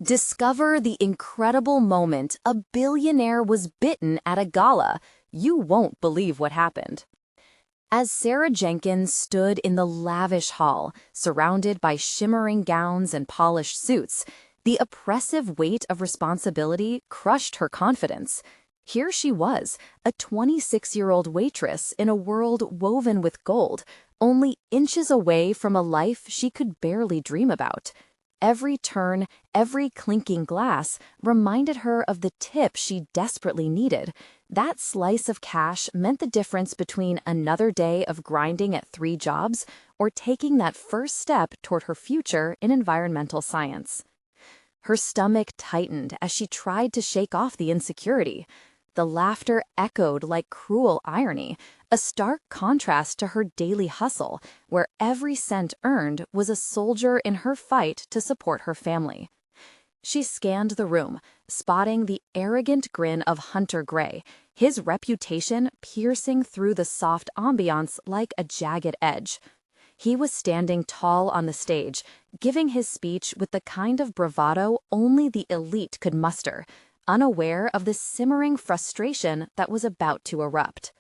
Discover the incredible moment a billionaire was bitten at a gala. You won't believe what happened. As Sarah Jenkins stood in the lavish hall, surrounded by shimmering gowns and polished suits, the oppressive weight of responsibility crushed her confidence. Here she was, a 26-year-old waitress in a world woven with gold, only inches away from a life she could barely dream about. Every turn, every clinking glass reminded her of the tip she desperately needed. That slice of cash meant the difference between another day of grinding at 3 jobs or taking that first step toward her future in environmental science. Her stomach tightened as she tried to shake off the insecurity. The laughter echoed like cruel irony, a stark contrast to her daily hustle, where every cent earned was a soldier in her fight to support her family. She scanned the room, spotting the arrogant grin of Hunter Gray, his reputation piercing through the soft ambiance like a jagged edge. He was standing tall on the stage, giving his speech with the kind of bravado only the elite could muster, unaware of the simmering frustration that was about to erupt.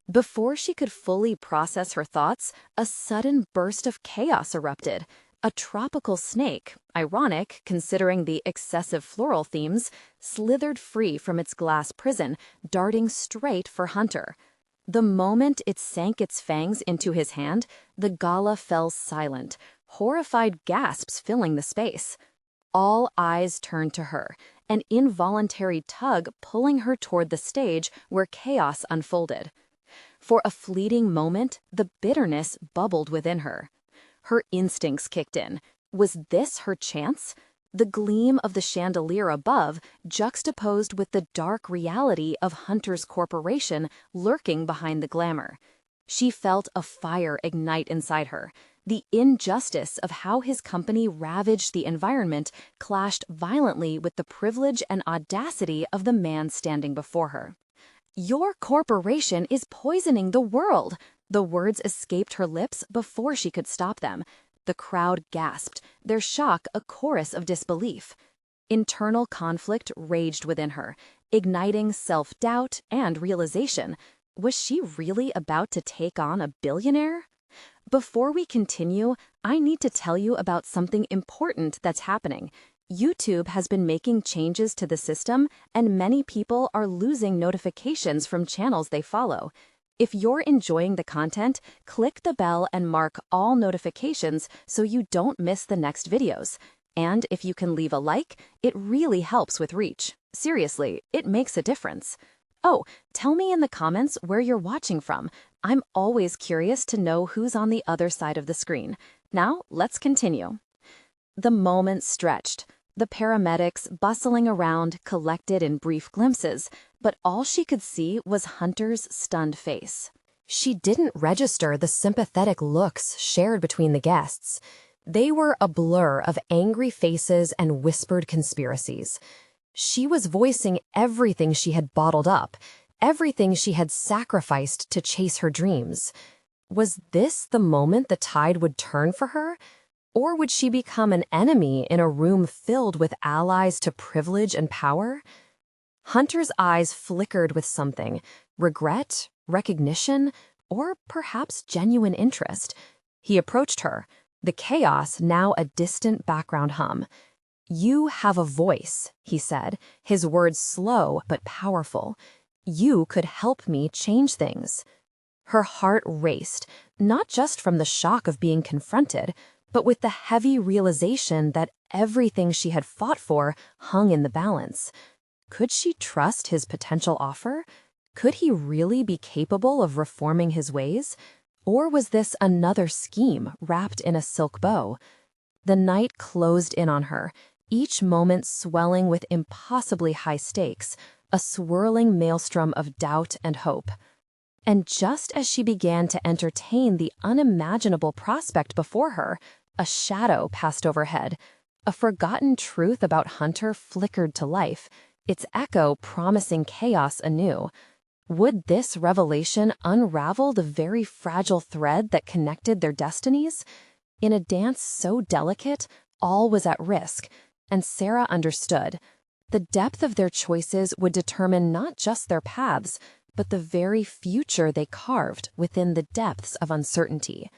Before she could fully process her thoughts, a sudden burst of chaos erupted. A tropical snake, ironic considering the excessive floral themes, slithered free from its glass prison, darting straight for Hunter. The moment it sank its fangs into his hand, the Gala fell silent, horrified gasps filling the space. All eyes turned to her, an involuntary tug pulling her toward the stage where chaos unfolded. For a fleeting moment, the bitterness bubbled within her. Her instincts kicked in. Was this her chance? The gleam of the chandelier above, juxtaposed with the dark reality of Hunter's corporation lurking behind the glamour. She felt a fire ignite inside her. The injustice of how his company ravaged the environment clashed violently with the privilege and audacity of the man standing before her. "Your corporation is poisoning the world!" The words escaped her lips before she could stop them. The crowd gasped, their shock a chorus of disbelief. Internal conflict raged within her, igniting self-doubt and realization. Was she really about to take on a billionaire? Before we continue, I need to tell you about something important that's happening. YouTube has been making changes to the system, and many people are losing notifications from channels they follow. If you're enjoying the content, click the bell and mark all notifications so you don't miss the next videos. And if you can leave a like, it really helps with reach. Seriously, it makes a difference. Oh, tell me in the comments where you're watching from. I'm always curious to know who's on the other side of the screen. Now, let's continue. The moment stretched. The paramedics bustling around collected in brief glimpses, but all she could see was Hunter's stunned face. She didn't register the sympathetic looks shared between the guests. They were a blur of angry faces and whispered conspiracies. She was voicing everything she had bottled up, everything she had sacrificed to chase her dreams. Was this the moment the tide would turn for her? Or would she become an enemy in a room filled with allies to privilege and power? Hunter's eyes flickered with something, regret, recognition, or perhaps genuine interest. He approached her, the chaos now a distant background hum. "You have a voice," he said, his words slow but powerful. "You could help me change things." Her heart raced, not just from the shock of being confronted, but with the heavy realization that everything she had fought for hung in the balance. Could she trust his potential offer? Could he really be capable of reforming his ways? Or was this another scheme wrapped in a silk bow? The night closed in on her, each moment swelling with impossibly high stakes, a swirling maelstrom of doubt and hope. And just as she began to entertain the unimaginable prospect before her, a shadow passed overhead. A forgotten truth about Hunter flickered to life, its echo promising chaos anew. Would this revelation unravel the very fragile thread that connected their destinies? In a dance so delicate, all was at risk, and Sarah understood. The depth of their choices would determine not just their paths, but the very future they carved within the depths of uncertainty.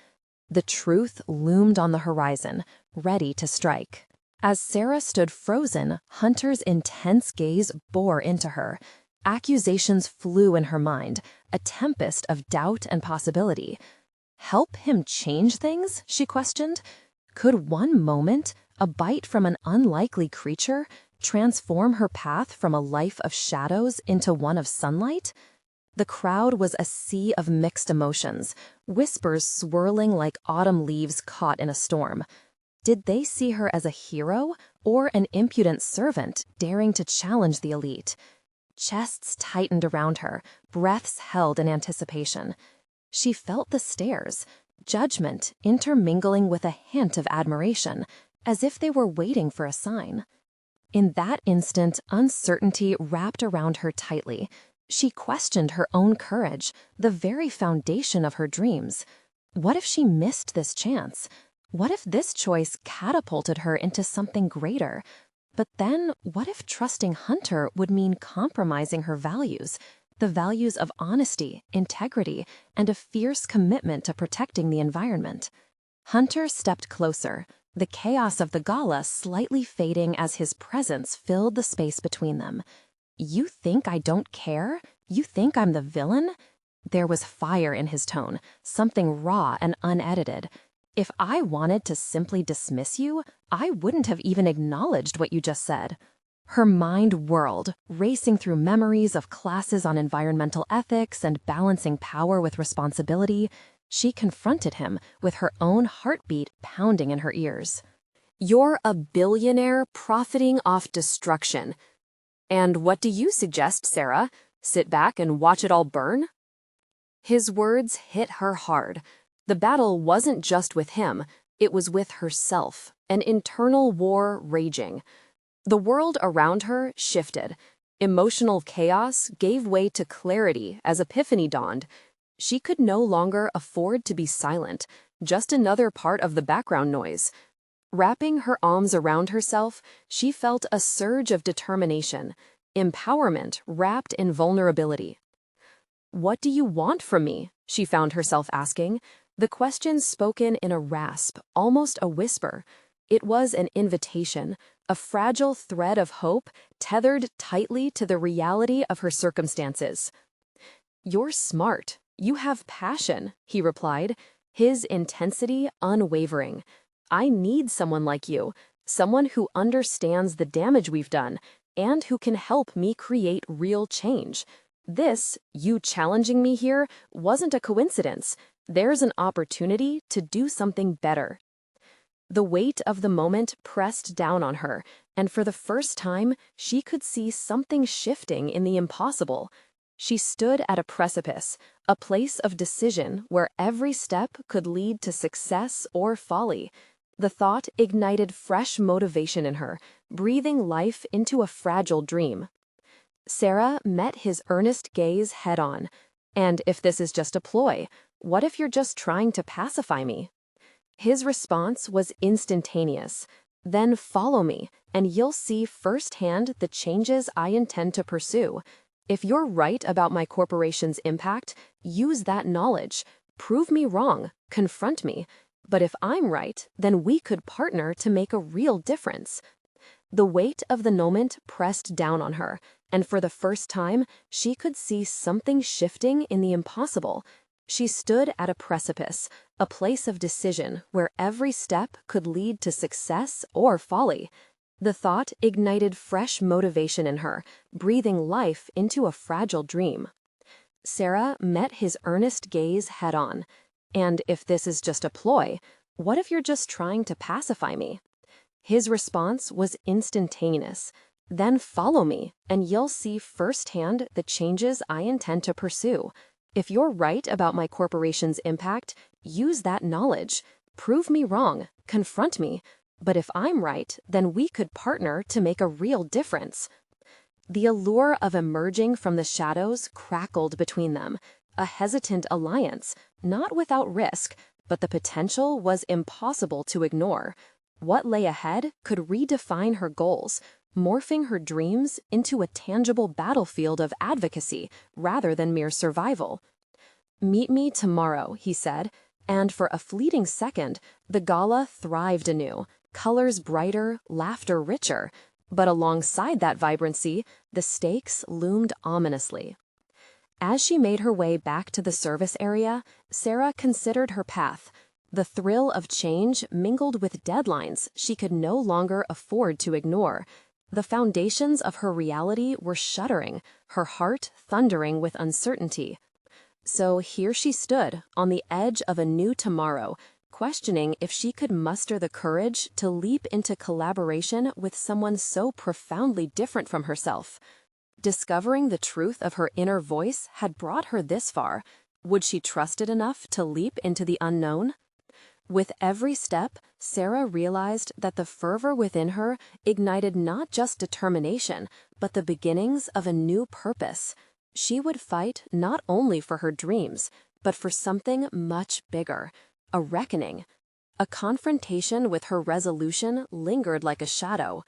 The truth loomed on the horizon, ready to strike. As Sarah stood frozen, Hunter's intense gaze bore into her. Accusations flew in her mind, a tempest of doubt and possibility. Help him change things? She questioned. Could one moment, a bite from an unlikely creature, transform her path from a life of shadows into one of sunlight? The crowd was a sea of mixed emotions, whispers swirling like autumn leaves caught in a storm. Did they see her as a hero or an impudent servant daring to challenge the elite? Chests tightened around her, breaths held in anticipation. She felt the stares, judgment intermingling with a hint of admiration, as if they were waiting for a sign. In that instant, uncertainty wrapped around her tightly. She questioned her own courage, the very foundation of her dreams. What if she missed this chance? What if this choice catapulted her into something greater? But then, what if trusting Hunter would mean compromising her values, the values of honesty, integrity, and a fierce commitment to protecting the environment? Hunter stepped closer, the chaos of the gala slightly fading as his presence filled the space between them. "You think I don't care? You think I'm the villain?" There was fire in his tone, something raw and unedited. "If I wanted to simply dismiss you, I wouldn't have even acknowledged what you just said." Her mind whirled, racing through memories of classes on environmental ethics and balancing power with responsibility. She confronted him with her own heartbeat pounding in her ears. "You're a billionaire profiting off destruction. And what do you suggest, Sarah? Sit back and watch it all burn?" His words hit her hard. The battle wasn't just with him, it was with herself, an internal war raging. The world around her shifted. Emotional chaos gave way to clarity as epiphany dawned. She could no longer afford to be silent, just another part of the background noise. Wrapping her arms around herself, she felt a surge of determination, empowerment wrapped in vulnerability. "What do you want from me?" she found herself asking. The question spoken in a rasp, almost a whisper. It was an invitation, a fragile thread of hope tethered tightly to the reality of her circumstances. "You're smart. You have passion," he replied, his intensity unwavering. "I need someone like you, someone who understands the damage we've done and who can help me create real change. This, you challenging me here, wasn't a coincidence. There's an opportunity to do something better." The weight of the moment pressed down on her, and for the first time, she could see something shifting in the impossible. She stood at a precipice, a place of decision where every step could lead to success or folly. The thought ignited fresh motivation in her, breathing life into a fragile dream. Sarah met his earnest gaze head-on. "And if this is just a ploy, what if you're just trying to pacify me?" His response was instantaneous. "Then follow me, and you'll see firsthand the changes I intend to pursue. If you're right about my corporation's impact, use that knowledge. Prove me wrong, confront me. But if I'm right, then we could partner to make a real difference." The weight of the moment pressed down on her, and for the first time, she could see something shifting in the impossible. She stood at a precipice, a place of decision where every step could lead to success or folly. The thought ignited fresh motivation in her, breathing life into a fragile dream. Sarah met his earnest gaze head-on. "And if this is just a ploy, what if you're just trying to pacify me?" His response was instantaneous. "Then follow me, and you'll see firsthand the changes I intend to pursue. If you're right about my corporation's impact, use that knowledge. Prove me wrong, confront me. But if I'm right, then we could partner to make a real difference." The allure of emerging from the shadows crackled between them, a hesitant alliance, not without risk, but the potential was impossible to ignore. What lay ahead could redefine her goals, morphing her dreams into a tangible battlefield of advocacy rather than mere survival. "Meet me tomorrow," he said, and for a fleeting second, the gala thrived anew, colors brighter, laughter richer. But alongside that vibrancy, the stakes loomed ominously. As she made her way back to the service area, Sarah considered her path. The thrill of change mingled with deadlines she could no longer afford to ignore. The foundations of her reality were shuddering, her heart thundering with uncertainty. So here she stood, on the edge of a new tomorrow, questioning if she could muster the courage to leap into collaboration with someone so profoundly different from herself. Discovering the truth of her inner voice had brought her this far. Would she trust it enough to leap into the unknown? With every step, Sarah realized that the fervor within her ignited not just determination, but the beginnings of a new purpose. She would fight not only for her dreams, but for something much bigger, a reckoning. A confrontation with her resolution lingered like a shadow.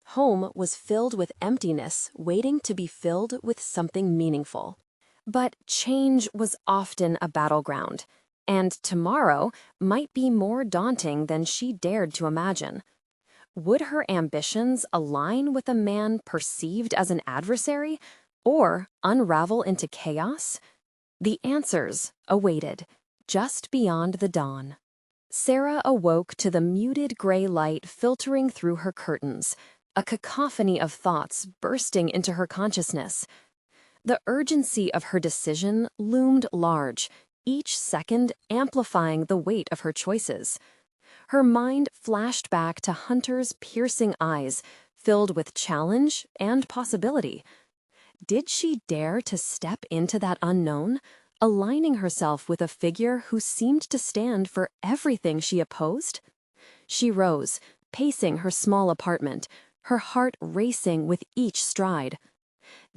Home was filled with emptiness, waiting to be filled with something meaningful. But change was often a battleground, and tomorrow might be more daunting than she dared to imagine. Would her ambitions align with a man perceived as an adversary, or unravel into chaos? The answers awaited, just beyond the dawn. Sarah awoke to the muted gray light filtering through her curtains, a cacophony of thoughts bursting into her consciousness. The urgency of her decision loomed large, each second amplifying the weight of her choices. Her mind flashed back to Hunter's piercing eyes, filled with challenge and possibility. Did she dare to step into that unknown, aligning herself with a figure who seemed to stand for everything she opposed? She rose, pacing her small apartment, her heart racing with each stride.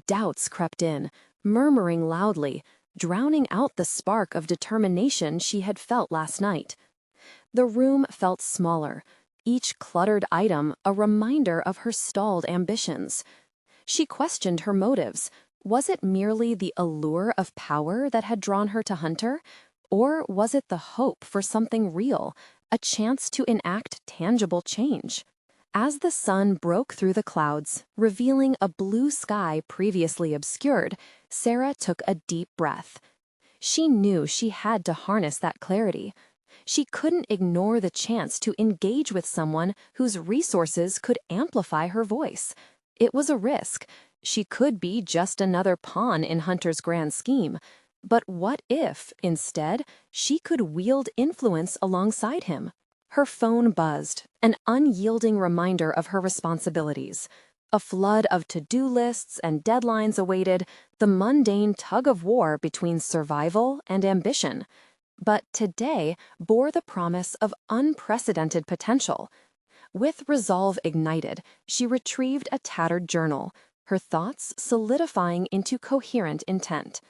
Doubts crept in, murmuring loudly, drowning out the spark of determination she had felt last night. The room felt smaller, each cluttered item a reminder of her stalled ambitions. She questioned her motives. Was it merely the allure of power that had drawn her to Hunter? Or was it the hope for something real, a chance to enact tangible change? As the sun broke through the clouds, revealing a blue sky previously obscured, Sarah took a deep breath. She knew she had to harness that clarity. She couldn't ignore the chance to engage with someone whose resources could amplify her voice. It was a risk. She could be just another pawn in Hunter's grand scheme. But what if, instead, she could wield influence alongside him? Her phone buzzed, an unyielding reminder of her responsibilities. A flood of to-do lists and deadlines awaited, the mundane tug-of-war between survival and ambition. But today bore the promise of unprecedented potential. With resolve ignited, she retrieved a tattered journal, her thoughts solidifying into coherent intent.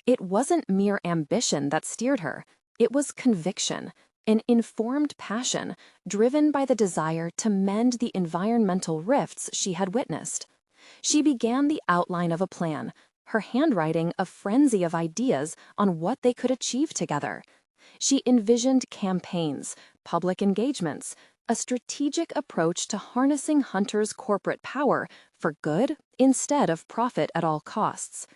It wasn't mere ambition that steered her. It was conviction, an informed passion driven by the desire to mend the environmental rifts she had witnessed. She began the outline of a plan, her handwriting a frenzy of ideas on what they could achieve together. She envisioned campaigns, public engagements, a strategic approach to harnessing Hunter's corporate power for good instead of profit at all costs.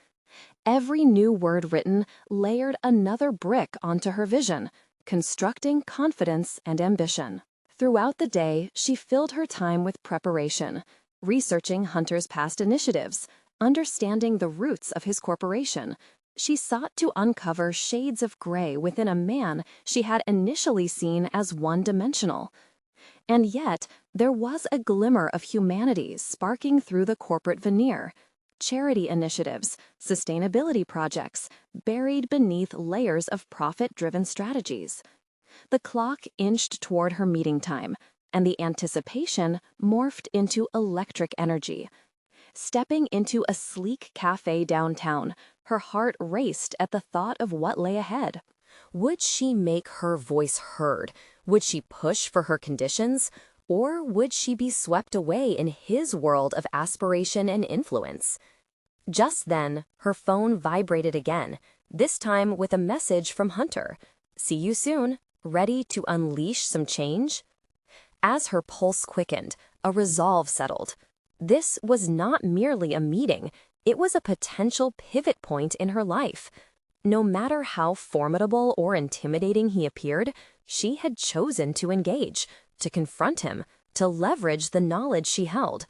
Every new word written layered another brick onto her vision, constructing confidence and ambition. Throughout the day, she filled her time with preparation, researching Hunter's past initiatives, understanding the roots of his corporation. She sought to uncover shades of gray within a man she had initially seen as one-dimensional. And yet, there was a glimmer of humanity sparking through the corporate veneer. Charity initiatives, sustainability projects, buried beneath layers of profit-driven strategies. The clock inched toward her meeting time, and the anticipation morphed into electric energy. Stepping into a sleek cafe downtown, her heart raced at the thought of what lay ahead. Would she make her voice heard? Would she push for her conditions? Or would she be swept away in his world of aspiration and influence? Just then, her phone vibrated again, this time with a message from Hunter. "See you soon. Ready to unleash some change?" As her pulse quickened, a resolve settled. This was not merely a meeting, it was a potential pivot point in her life. No matter how formidable or intimidating he appeared, she had chosen to engage, to confront him, to leverage the knowledge she held.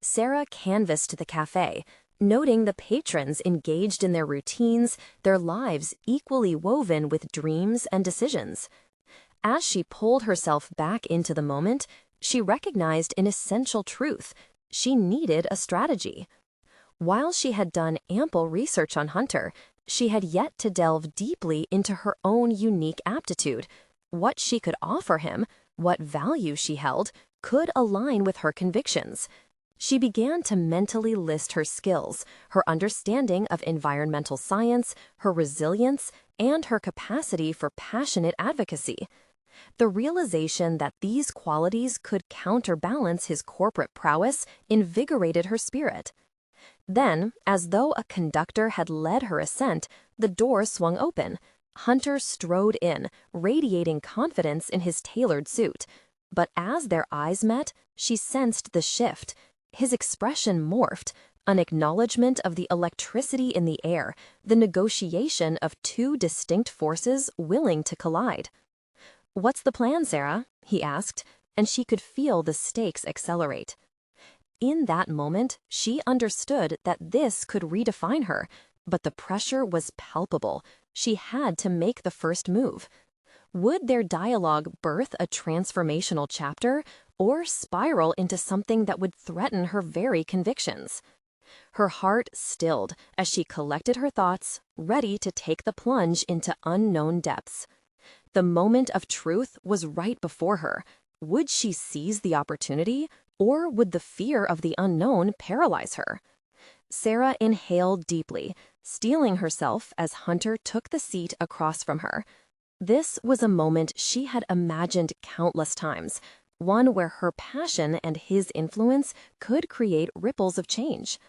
Sarah canvassed the cafe, noting the patrons engaged in their routines, their lives equally woven with dreams and decisions. As she pulled herself back into the moment, she recognized an essential truth. She needed a strategy. While she had done ample research on Hunter, she had yet to delve deeply into her own unique aptitude. What she could offer him, what value she held, could align with her convictions. She began to mentally list her skills, her understanding of environmental science, her resilience, and her capacity for passionate advocacy. The realization that these qualities could counterbalance his corporate prowess invigorated her spirit. Then, as though a conductor had led her ascent, the door swung open. Hunter strode in, radiating confidence in his tailored suit. But as their eyes met, she sensed the shift. His expression morphed, an acknowledgement of the electricity in the air, the negotiation of two distinct forces willing to collide. "What's the plan, Sarah?" he asked, and she could feel the stakes accelerate. In that moment, she understood that this could redefine her, but the pressure was palpable. She had to make the first move. Would their dialogue birth a transformational chapter or spiral into something that would threaten her very convictions? Her heart stilled as she collected her thoughts, ready to take the plunge into unknown depths. The moment of truth was right before her. Would she seize the opportunity, or would the fear of the unknown paralyze her? Sarah inhaled deeply, steeling herself as Hunter took the seat across from her. This was a moment she had imagined countless times, one where her passion and his influence could create ripples of change.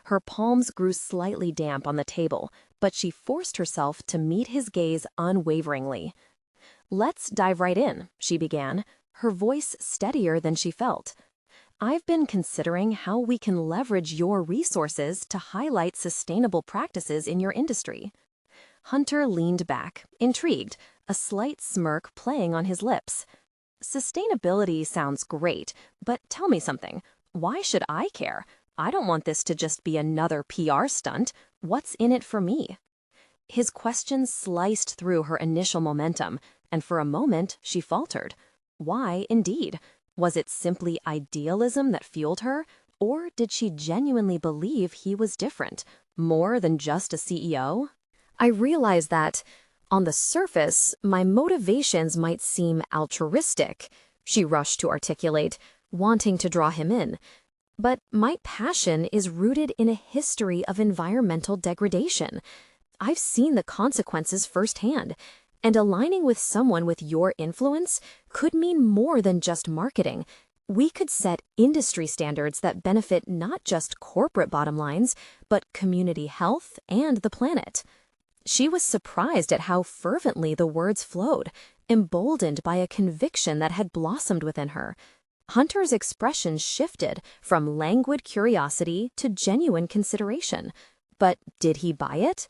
Her palms grew slightly damp on the table, but she forced herself to meet his gaze unwaveringly. "Let's dive right in," she began, her voice steadier than she felt. "I've been considering how we can leverage your resources to highlight sustainable practices in your industry." Hunter leaned back, intrigued, a slight smirk playing on his lips. "Sustainability sounds great, but tell me something. Why should I care? I don't want this to just be another PR stunt. What's in it for me?" His question sliced through her initial momentum, and for a moment she faltered. Why, indeed? Was it simply idealism that fueled her, or did she genuinely believe he was different, more than just a CEO? "I realize that, on the surface, my motivations might seem altruistic," she rushed to articulate, wanting to draw him in. "But my passion is rooted in a history of environmental degradation. I've seen the consequences firsthand, and aligning with someone with your influence could mean more than just marketing. We could set industry standards that benefit not just corporate bottom lines, but community health and the planet." She was surprised at how fervently the words flowed, emboldened by a conviction that had blossomed within her. Hunter's expression shifted from languid curiosity to genuine consideration. But did he buy it?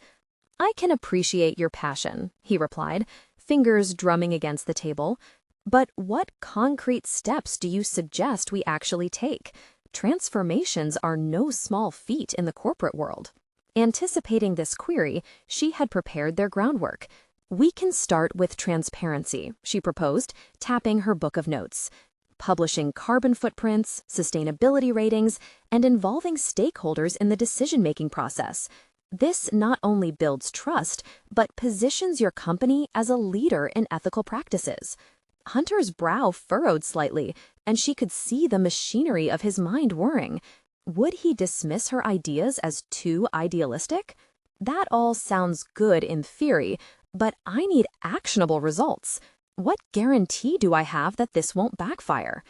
"I can appreciate your passion," he replied, fingers drumming against the table. "But what concrete steps do you suggest we actually take? Transformations are no small feat in the corporate world." Anticipating this query, she had prepared their groundwork. "We can start with transparency," she proposed, tapping her book of notes. "Publishing carbon footprints, sustainability ratings, and involving stakeholders in the decision-making process. This not only builds trust, but positions your company as a leader in ethical practices." Hunter's brow furrowed slightly, and she could see the machinery of his mind whirring. Would he dismiss her ideas as too idealistic? "That all sounds good in theory, but I need actionable results. What guarantee do I have that this won't backfire?"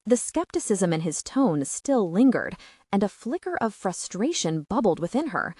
The skepticism in his tone still lingered, and a flicker of frustration bubbled within her.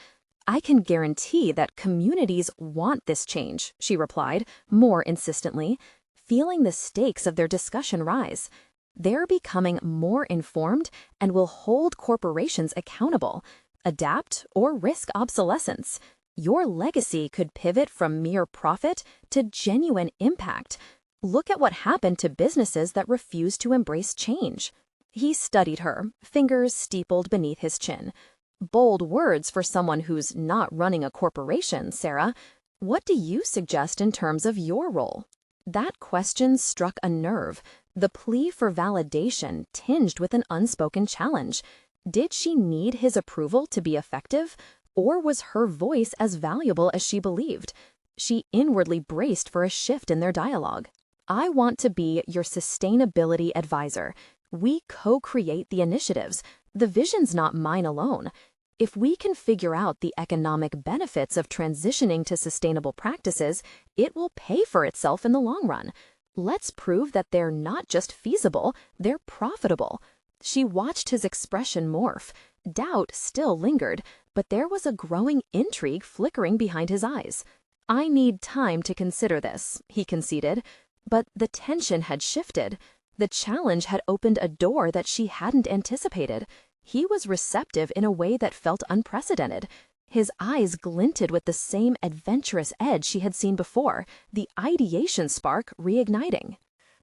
"I can guarantee that communities want this change," she replied, more insistently, feeling the stakes of their discussion rise. "They're becoming more informed and will hold corporations accountable, adapt, or risk obsolescence. Your legacy could pivot from mere profit to genuine impact. Look at what happened to businesses that refuse to embrace change." He studied her, fingers steepled beneath his chin. "Bold words for someone who's not running a corporation, Sarah. What do you suggest in terms of your role?" That question struck a nerve, the plea for validation tinged with an unspoken challenge. Did she need his approval to be effective, or was her voice as valuable as she believed? She inwardly braced for a shift in their dialogue. "I want to be your sustainability advisor. We co-create the initiatives. The vision's not mine alone. If we can figure out the economic benefits of transitioning to sustainable practices, it will pay for itself in the long run. Let's prove that they're not just feasible, they're profitable." She watched his expression morph. Doubt still lingered, but there was a growing intrigue flickering behind his eyes. "I need time to consider this," he conceded. But the tension had shifted. The challenge had opened a door that she hadn't anticipated. He was receptive in a way that felt unprecedented. His eyes glinted with the same adventurous edge she had seen before, the ideation spark reigniting.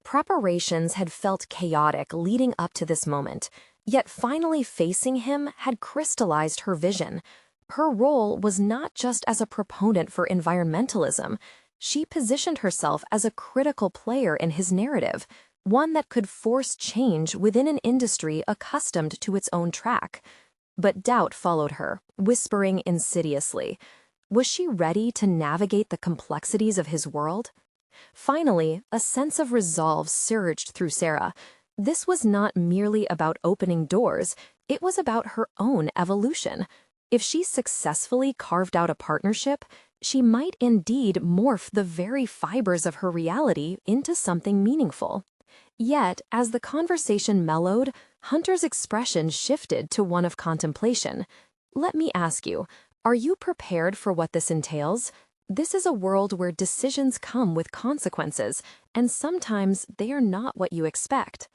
Preparations had felt chaotic leading up to this moment, yet finally facing him had crystallized her vision. Her role was not just as a proponent for environmentalism. She positioned herself as a critical player in his narrative, one that could force change within an industry accustomed to its own track. But doubt followed her, whispering insidiously. Was she ready to navigate the complexities of his world? Finally, a sense of resolve surged through Sarah. This was not merely about opening doors, it was about her own evolution. If she successfully carved out a partnership, she might indeed morph the very fibers of her reality into something meaningful. Yet, as the conversation mellowed, Hunter's expression shifted to one of contemplation. "Let me ask you, are you prepared for what this entails? This is a world where decisions come with consequences, and sometimes they are not what you expect."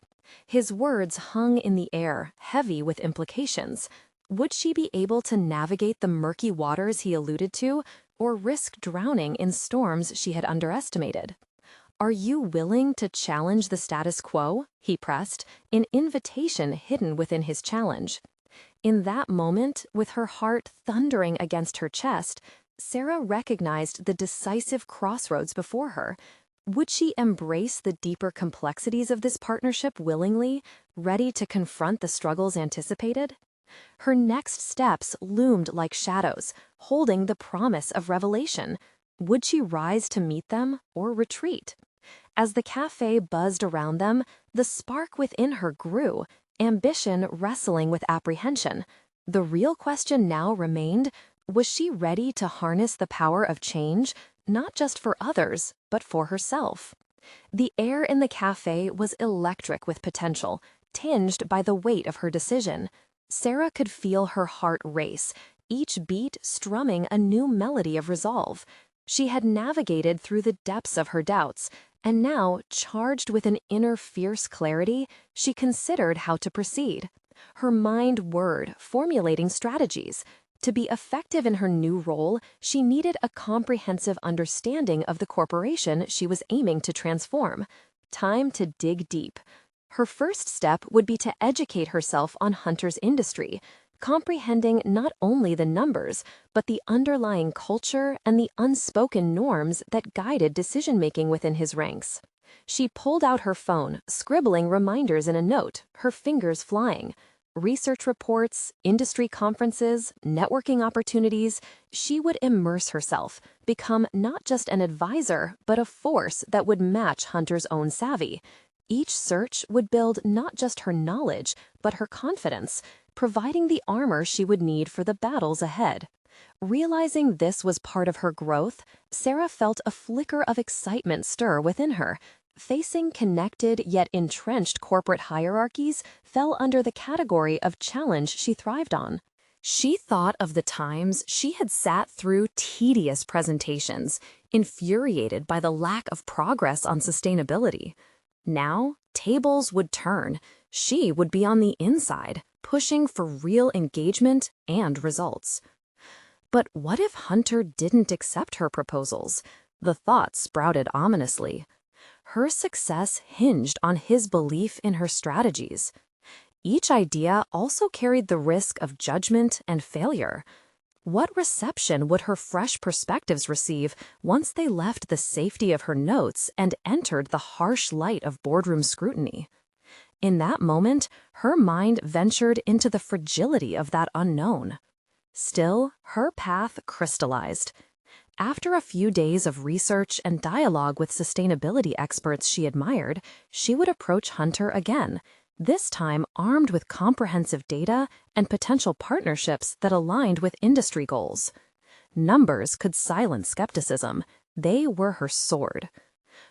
His words hung in the air, heavy with implications. Would she be able to navigate the murky waters he alluded to, or risk drowning in storms she had underestimated? "Are you willing to challenge the status quo?" he pressed, an invitation hidden within his challenge. In that moment, with her heart thundering against her chest, Sarah recognized the decisive crossroads before her. Would she embrace the deeper complexities of this partnership willingly, ready to confront the struggles anticipated? Her next steps loomed like shadows, holding the promise of revelation. Would she rise to meet them or retreat? As the cafe buzzed around them, the spark within her grew, ambition wrestling with apprehension. The real question now remained, was she ready to harness the power of change, not just for others, but for herself? The air in the cafe was electric with potential, tinged by the weight of her decision. Sarah could feel her heart race, each beat strumming a new melody of resolve. She had navigated through the depths of her doubts, and now, charged with an inner fierce clarity, she considered how to proceed. Her mind whirred, formulating strategies. To be effective in her new role, she needed a comprehensive understanding of the corporation she was aiming to transform. Time to dig deep. Her first step would be to educate herself on Hunter's industry, comprehending not only the numbers, but the underlying culture and the unspoken norms that guided decision-making within his ranks. She pulled out her phone, scribbling reminders in a note, her fingers flying. Research reports, industry conferences, networking opportunities, she would immerse herself, become not just an advisor, but a force that would match Hunter's own savvy. Each search would build not just her knowledge, but her confidence, providing the armor she would need for the battles ahead. Realizing this was part of her growth, Sarah felt a flicker of excitement stir within her. Facing connected yet entrenched corporate hierarchies fell under the category of challenge she thrived on. She thought of the times she had sat through tedious presentations, infuriated by the lack of progress on sustainability. Now, tables would turn. She would be on the inside, pushing for real engagement and results. But what if Hunter didn't accept her proposals? The thought sprouted ominously. Her success hinged on his belief in her strategies. Each idea also carried the risk of judgment and failure. What reception would her fresh perspectives receive once they left the safety of her notes and entered the harsh light of boardroom scrutiny? In that moment, her mind ventured into the fragility of that unknown. Still, her path crystallized. After a few days of research and dialogue with sustainability experts she admired, she would approach Hunter again, this time armed with comprehensive data and potential partnerships that aligned with industry goals. Numbers could silence skepticism. They were her sword.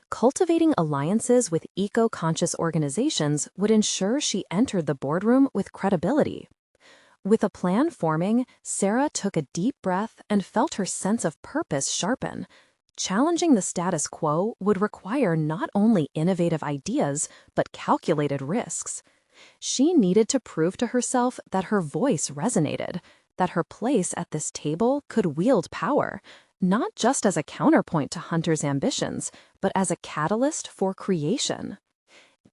Cultivating alliances with eco-conscious organizations would ensure she entered the boardroom with credibility. With a plan forming, Sarah took a deep breath and felt her sense of purpose sharpen. Challenging the status quo would require not only innovative ideas, but calculated risks. She needed to prove to herself that her voice resonated, that her place at this table could wield power, not just as a counterpoint to Hunter's ambitions, but as a catalyst for creation.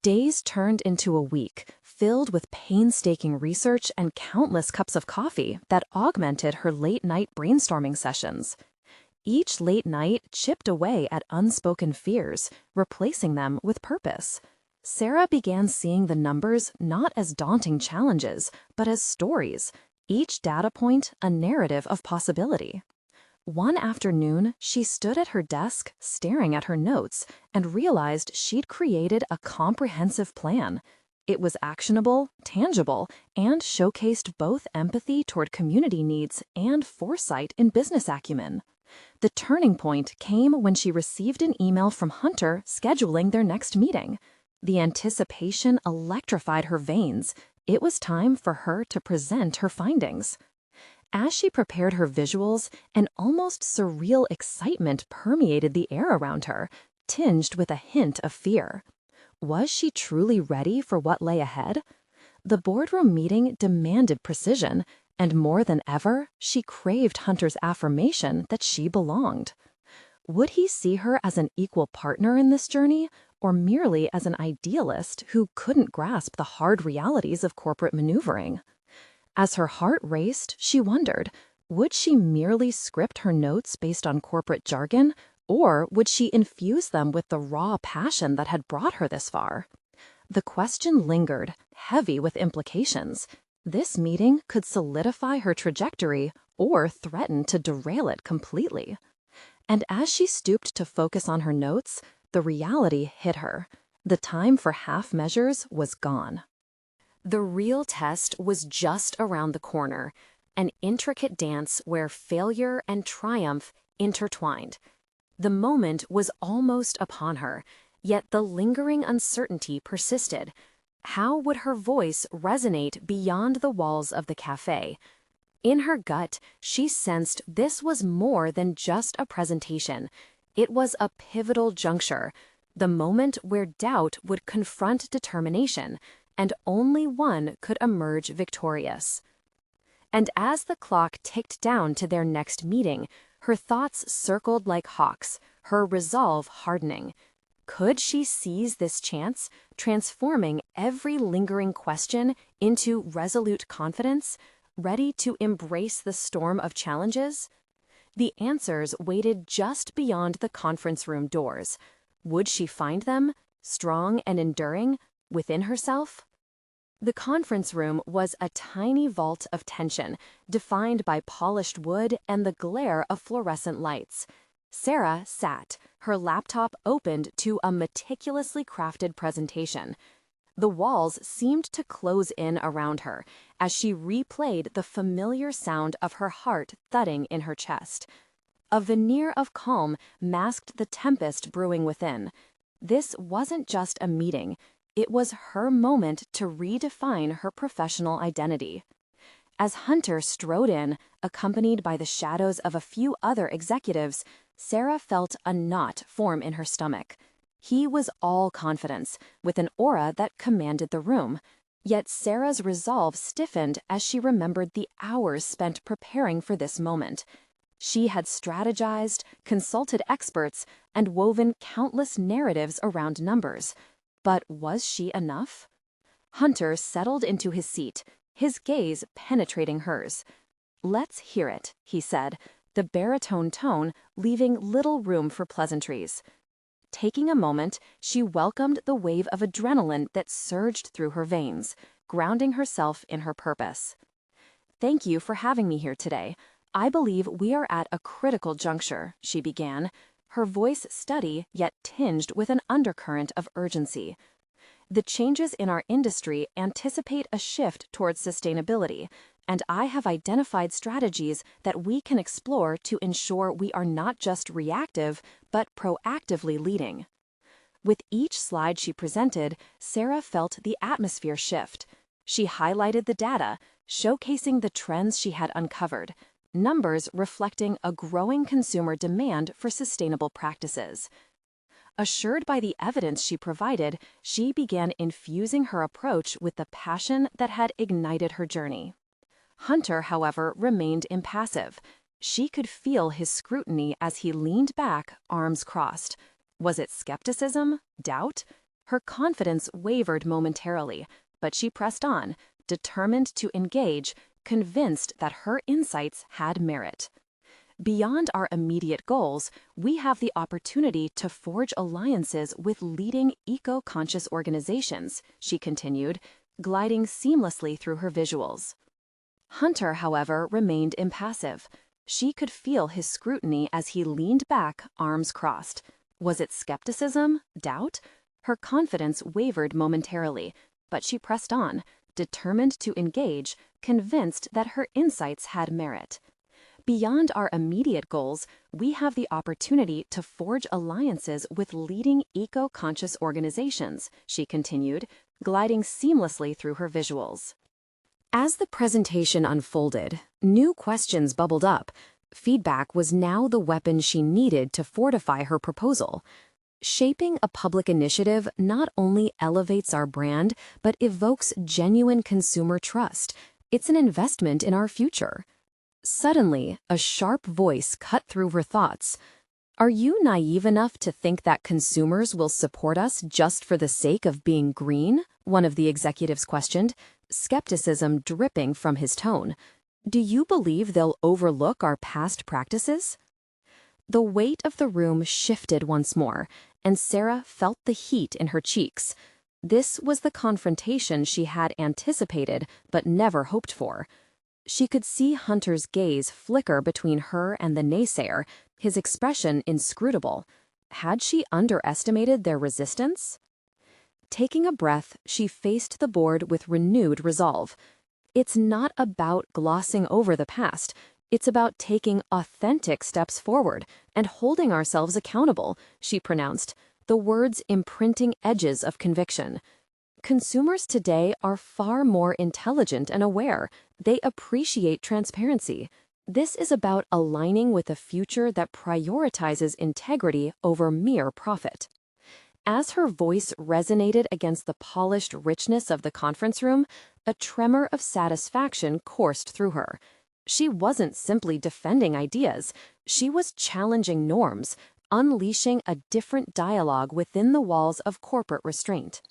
Days turned into a week, filled with painstaking research and countless cups of coffee that augmented her late-night brainstorming sessions. Each late night chipped away at unspoken fears, replacing them with purpose. Sarah began seeing the numbers not as daunting challenges, but as stories, each data point a narrative of possibility. One afternoon, she stood at her desk, staring at her notes, and realized she'd created a comprehensive plan. It was actionable, tangible, and showcased both empathy toward community needs and foresight in business acumen. The turning point came when she received an email from Hunter scheduling their next meeting. The anticipation electrified her veins. It was time for her to present her findings. As she prepared her visuals, an almost surreal excitement permeated the air around her, tinged with a hint of fear. Was she truly ready for what lay ahead? The boardroom meeting demanded precision, and more than ever, she craved Hunter's affirmation that she belonged. Would he see her as an equal partner in this journey, or merely as an idealist who couldn't grasp the hard realities of corporate maneuvering? As her heart raced, she wondered, would she merely script her notes based on corporate jargon, or would she infuse them with the raw passion that had brought her this far? The question lingered, heavy with implications. This meeting could solidify her trajectory or threaten to derail it completely. And as she stooped to focus on her notes, the reality hit her. The time for half measures was gone. The real test was just around the corner, an intricate dance where failure and triumph intertwined. The moment was almost upon her, yet the lingering uncertainty persisted. How would her voice resonate beyond the walls of the cafe? In her gut, she sensed this was more than just a presentation. It was a pivotal juncture, the moment where doubt would confront determination, and only one could emerge victorious. And as the clock ticked down to their next meeting, her thoughts circled like hawks, her resolve hardening. Could she seize this chance, transforming every lingering question into resolute confidence, ready to embrace the storm of challenges? The answers waited just beyond the conference room doors. Would she find them, strong and enduring, within herself? The conference room was a tiny vault of tension, defined by polished wood and the glare of fluorescent lights. Sarah sat, her laptop opened to a meticulously crafted presentation. The walls seemed to close in around her as she replayed the familiar sound of her heart thudding in her chest. A veneer of calm masked the tempest brewing within. This wasn't just a meeting, it was her moment to redefine her professional identity. As Hunter strode in, accompanied by the shadows of a few other executives, Sarah felt a knot form in her stomach. He was all confidence, with an aura that commanded the room. Yet Sarah's resolve stiffened as she remembered the hours spent preparing for this moment. She had strategized, consulted experts, and woven countless narratives around numbers. But was she enough? Hunter settled into his seat, his gaze penetrating hers. "Let's hear it," he said, the baritone tone leaving little room for pleasantries. Taking a moment, she welcomed the wave of adrenaline that surged through her veins, grounding herself in her purpose. "Thank you for having me here today. I believe we are at a critical juncture," she began, her voice steady yet tinged with an undercurrent of urgency. "The changes in our industry anticipate a shift towards sustainability, and I have identified strategies that we can explore to ensure we are not just reactive, but proactively leading." With each slide she presented, Sarah felt the atmosphere shift. She highlighted the data, showcasing the trends she had uncovered, numbers reflecting a growing consumer demand for sustainable practices. Assured by the evidence she provided, she began infusing her approach with the passion that had ignited her journey. Hunter, however, remained impassive. She could feel his scrutiny as he leaned back, arms crossed. Was it skepticism? Doubt? Her confidence wavered momentarily, but she pressed on, determined to engage, convinced that her insights had merit. "Beyond our immediate goals, we have the opportunity to forge alliances with leading eco-conscious organizations," she continued, gliding seamlessly through her visuals. Hunter, however, remained impassive. She could feel his scrutiny as he leaned back, arms crossed. Was it skepticism? Doubt? Her confidence wavered momentarily, but she pressed on, determined to engage, convinced that her insights had merit. "Beyond our immediate goals, we have the opportunity to forge alliances with leading eco-conscious organizations," she continued, gliding seamlessly through her visuals. As the presentation unfolded, new questions bubbled up. Feedback was now the weapon she needed to fortify her proposal. Shaping a public initiative not only elevates our brand, but evokes genuine consumer trust. It's an investment in our future. Suddenly, a sharp voice cut through her thoughts. "Are you naive enough to think that consumers will support us just for the sake of being green?" one of the executives questioned, skepticism dripping from his tone. "Do you believe they'll overlook our past practices?" The weight of the room shifted once more, and Sarah felt the heat in her cheeks. This was the confrontation she had anticipated but never hoped for. She could see Hunter's gaze flicker between her and the naysayer, his expression inscrutable. Had she underestimated their resistance? Taking a breath, she faced the board with renewed resolve. "It's not about glossing over the past. It's about taking authentic steps forward and holding ourselves accountable," she pronounced, the words imprinting edges of conviction. "Consumers today are far more intelligent and aware. They appreciate transparency. This is about aligning with a future that prioritizes integrity over mere profit." As her voice resonated against the polished richness of the conference room, a tremor of satisfaction coursed through her. She wasn't simply defending ideas, she was challenging norms, unleashing a different dialogue within the walls of corporate restraint.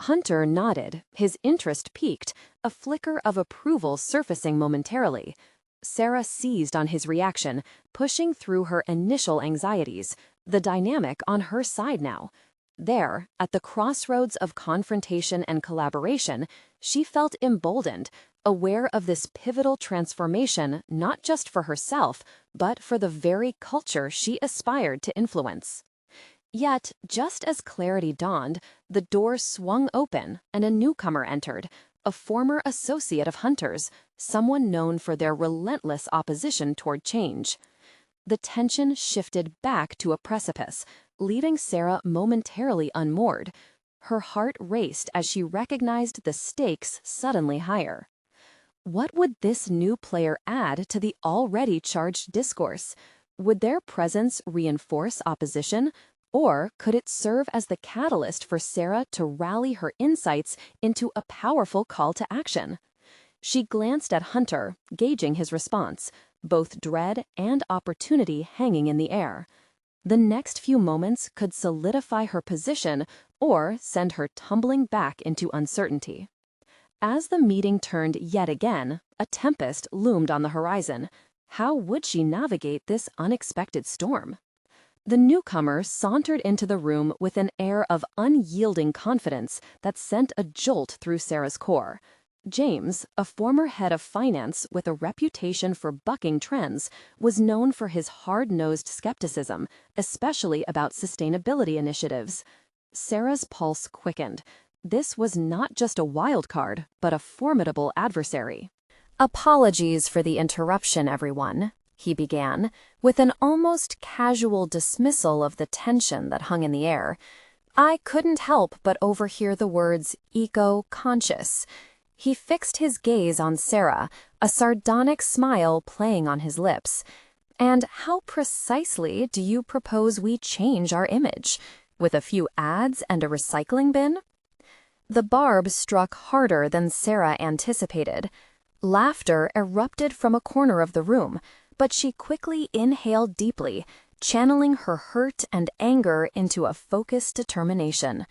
Hunter nodded, his interest peaked, a flicker of approval surfacing momentarily. Sarah seized on his reaction, pushing through her initial anxieties, the dynamic on her side now. There, at the crossroads of confrontation and collaboration, she felt emboldened, aware of this pivotal transformation not just for herself, but for the very culture she aspired to influence. Yet, just as clarity dawned, the door swung open and a newcomer entered, a former associate of Hunter's, someone known for their relentless opposition toward change. The tension shifted back to a precipice, leaving Sarah momentarily unmoored. Her heart raced as she recognized the stakes suddenly higher. What would this new player add to the already charged discourse? Would their presence reinforce opposition, or could it serve as the catalyst for Sarah to rally her insights into a powerful call to action? She glanced at Hunter, gauging his response, both dread and opportunity hanging in the air. The next few moments could solidify her position or send her tumbling back into uncertainty. As the meeting turned yet again, a tempest loomed on the horizon. How would she navigate this unexpected storm? The newcomer sauntered into the room with an air of unyielding confidence that sent a jolt through Sarah's core. James, a former head of finance with a reputation for bucking trends, was known for his hard-nosed skepticism, especially about sustainability initiatives. Sarah's pulse quickened. This was not just a wild card, but a formidable adversary. "Apologies for the interruption, everyone," he began, with an almost casual dismissal of the tension that hung in the air. "I couldn't help but overhear the words eco-conscious." He fixed his gaze on Sarah, a sardonic smile playing on his lips. "And how precisely do you propose we change our image? With a few ads and a recycling bin?" The barb struck harder than Sarah anticipated. Laughter erupted from a corner of the room, but she quickly inhaled deeply, channeling her hurt and anger into a focused determination.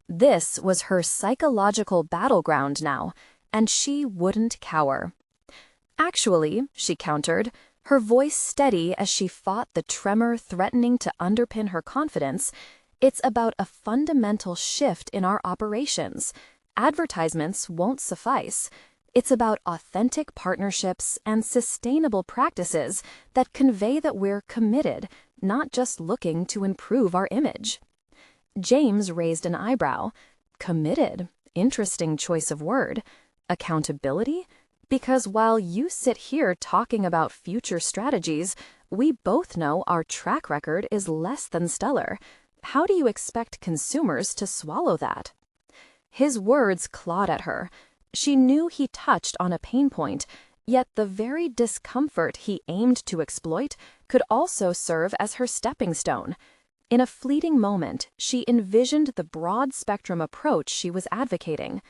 This was her psychological battleground now, and she wouldn't cower. "Actually," she countered, her voice steady as she fought the tremor threatening to underpin her confidence, "it's about a fundamental shift in our operations. Advertisements won't suffice. It's about authentic partnerships and sustainable practices that convey that we're committed, not just looking to improve our image." James raised an eyebrow. "Committed? Interesting choice of word. Accountability? Because while you sit here talking about future strategies, we both know our track record is less than stellar. How do you expect consumers to swallow that?" His words clawed at her. She knew he touched on a pain point, yet the very discomfort he aimed to exploit could also serve as her stepping stone. In a fleeting moment, she envisioned the broad-spectrum approach she was advocating.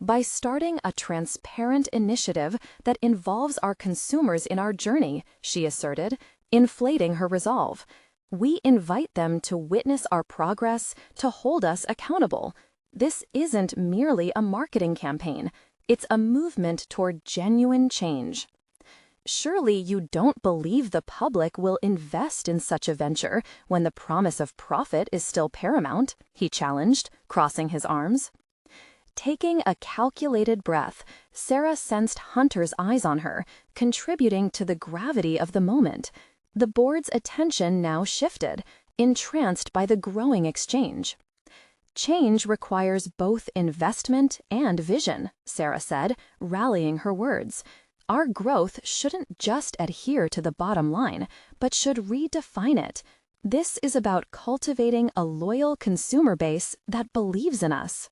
By starting a transparent initiative that involves our consumers in our journey, she asserted, inflating her resolve. We invite them to witness our progress, to hold us accountable. This isn't merely a marketing campaign. It's a movement toward genuine change. "Surely you don't believe the public will invest in such a venture when the promise of profit is still paramount?" he challenged, crossing his arms. Taking a calculated breath, Sarah sensed Hunter's eyes on her, contributing to the gravity of the moment. The board's attention now shifted, entranced by the growing exchange. "Change requires both investment and vision," Sarah said, rallying her words. "Our growth shouldn't just adhere to the bottom line, but should redefine it. This is about cultivating a loyal consumer base that believes in us."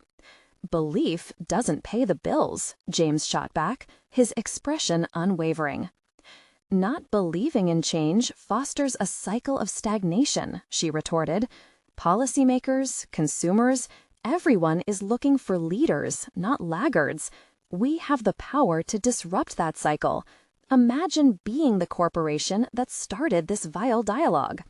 "Belief doesn't pay the bills," James shot back, his expression unwavering. "Not believing in change fosters a cycle of stagnation," she retorted. "Policymakers, consumers, everyone is looking for leaders, not laggards. We have the power to disrupt that cycle. Imagine being the corporation that started this vile dialogue."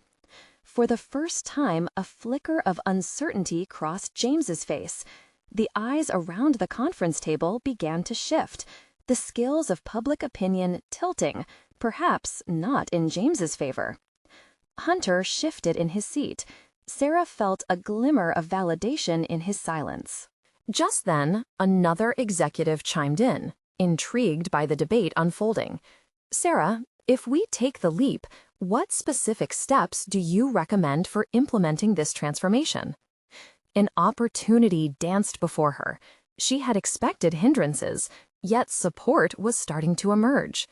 For the first time, a flicker of uncertainty crossed James's face. The eyes around the conference table began to shift, the scales of public opinion tilting, perhaps not in James's favor. Hunter shifted in his seat. Sarah felt a glimmer of validation in his silence. Just then, another executive chimed in, intrigued by the debate unfolding. "Sarah, if we take the leap, what specific steps do you recommend for implementing this transformation?" An opportunity danced before her. She had expected hindrances, yet support was starting to emerge.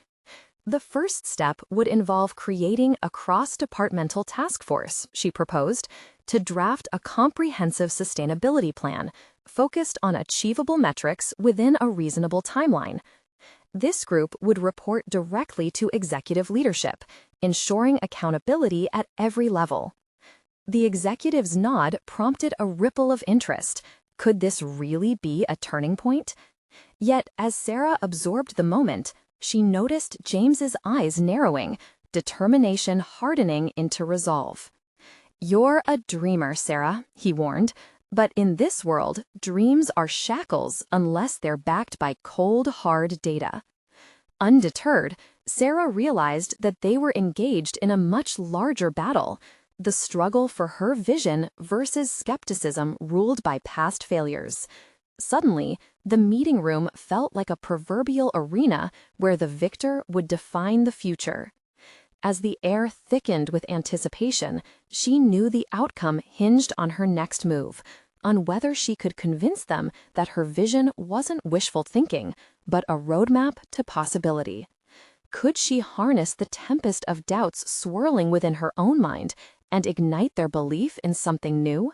The first step would involve creating a cross-departmental task force, she proposed, to draft a comprehensive sustainability plan focused on achievable metrics within a reasonable timeline. This group would report directly to executive leadership, ensuring accountability at every level. The executive's nod prompted a ripple of interest. Could this really be a turning point? Yet, as Sarah absorbed the moment, she noticed James's eyes narrowing, determination hardening into resolve. "You're a dreamer, Sarah," he warned, "but in this world, dreams are shackles unless they're backed by cold, hard data." Undeterred, Sarah realized that they were engaged in a much larger battle, the struggle for her vision versus skepticism ruled by past failures. Suddenly, the meeting room felt like a proverbial arena where the victor would define the future. As the air thickened with anticipation, she knew the outcome hinged on her next move, on whether she could convince them that her vision wasn't wishful thinking, but a roadmap to possibility. Could she harness the tempest of doubts swirling within her own mind and ignite their belief in something new?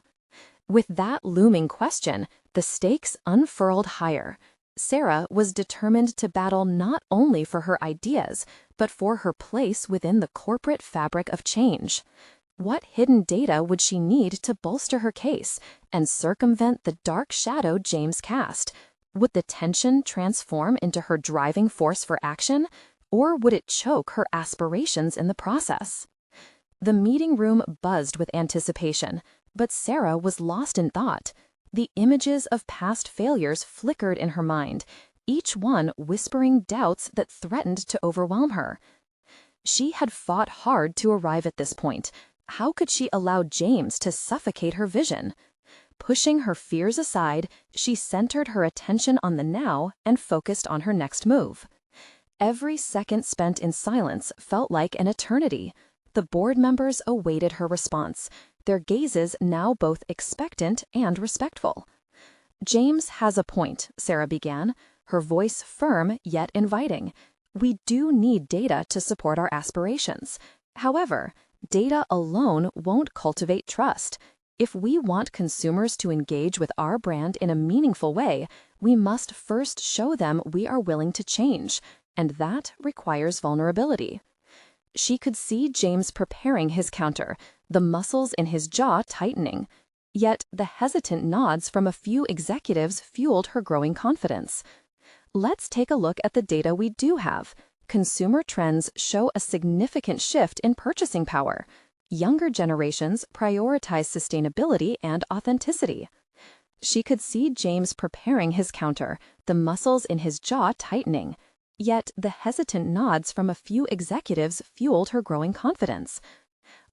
With that looming question, the stakes unfurled higher. Sarah was determined to battle not only for her ideas, but for her place within the corporate fabric of change. What hidden data would she need to bolster her case and circumvent the dark shadow James cast? Would the tension transform into her driving force for action, or would it choke her aspirations in the process? The meeting room buzzed with anticipation, but Sarah was lost in thought. The images of past failures flickered in her mind, each one whispering doubts that threatened to overwhelm her. She had fought hard to arrive at this point. How could she allow James to suffocate her vision? Pushing her fears aside, she centered her attention on the now and focused on her next move. Every second spent in silence felt like an eternity. The board members awaited her response, their gazes now both expectant and respectful. "James has a point," Sarah began, her voice firm yet inviting. "We do need data to support our aspirations. However, data alone won't cultivate trust. If we want consumers to engage with our brand in a meaningful way, we must first show them we are willing to change, and that requires vulnerability." She could see James preparing his counter, the muscles in his jaw tightening. Yet the hesitant nods from a few executives fueled her growing confidence. "Let's take a look at the data we do have. Consumer trends show a significant shift in purchasing power. Younger generations prioritize sustainability and authenticity." She could see James preparing his counter, the muscles in his jaw tightening. Yet the hesitant nods from a few executives fueled her growing confidence.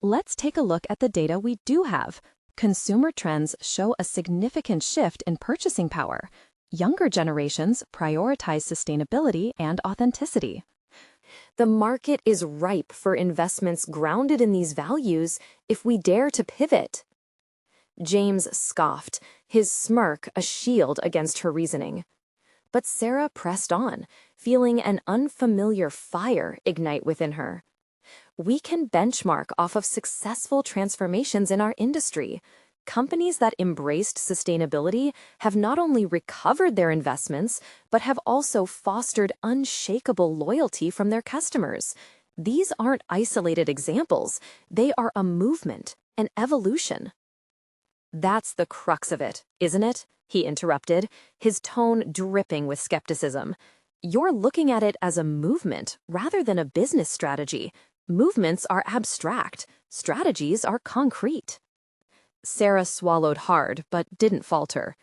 "Let's take a look at the data we do have. Consumer trends show a significant shift in purchasing power. Younger generations prioritize sustainability and authenticity." The market is ripe for investments grounded in these values if we dare to pivot. James scoffed, his smirk a shield against her reasoning. But Sarah pressed on, feeling an unfamiliar fire ignite within her. "We can benchmark off of successful transformations in our industry. Companies that embraced sustainability have not only recovered their investments, but have also fostered unshakable loyalty from their customers. These aren't isolated examples. They are a movement, an evolution." "That's the crux of it, isn't it?" he interrupted, his tone dripping with skepticism. "You're looking at it as a movement rather than a business strategy. Movements are abstract. Strategies are concrete." Sarah swallowed hard, but didn't falter.